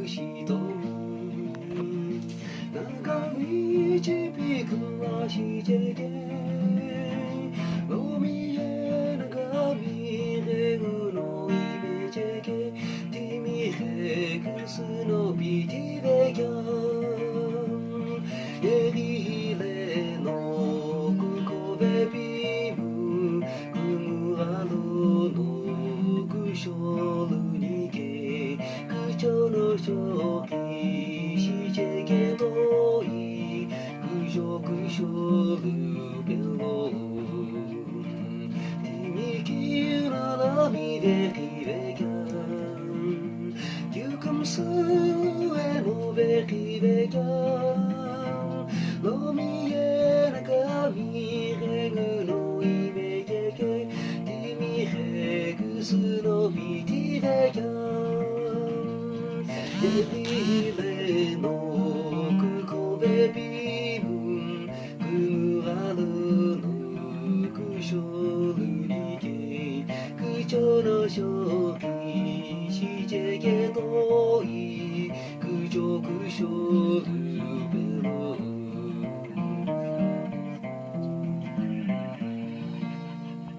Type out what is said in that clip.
しと長導く足で飲みえながみれぐのいめじけティミヘクスのビティベギャンエリレのクコベビムクムアロのクショルニゲクチョのショキシジェゲドイクジョクショルベロティミキララミレキベギャンYou come so and over again. Lo mi era kami regu no ime keke. Di mi regu su no biti again. Ebi le no kuko bebi mun. Kumu aru no kushoru ni ke. Kucho no shoki. しじげどい、くじょくしょるべろ